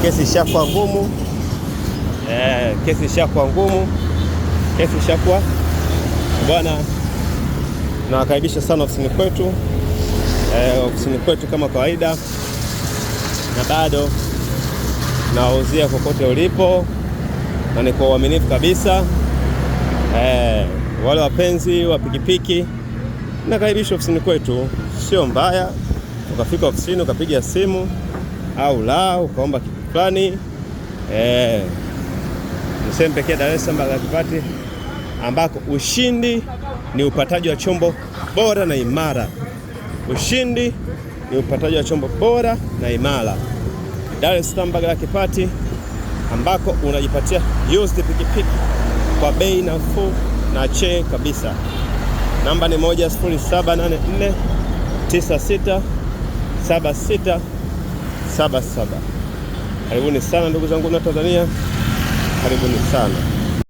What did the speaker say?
Kesi ishakuwa ngumu. Kesi ishakuwa ngumu. Kesi ishakuwa bwana. Nawakaribisha sana ofisini kwetu. Ofisini kwetu kama kawaida, na bado nawauzia kokote ulipo, na ni kwa uaminifu kabisa. Wale wapenzi wa pikipiki, nakaribisha ofisini kwetu. Sio mbaya ukafika ofisini ukapiga simu au la ukaomba kitu fulani. Ni sehemu pekee Dar es Salaam Mbagala Kipati ambako ushindi ni upataji wa chombo bora na imara. Ushindi ni upataji wa chombo bora na imara. Dar es Salaam Mbagala Kipati ambako unajipatia used pikipiki kwa bei nafuu na che kabisa. Namba ni 10784967677. Karibuni sana ndugu zangu na Tanzania. Karibuni sana.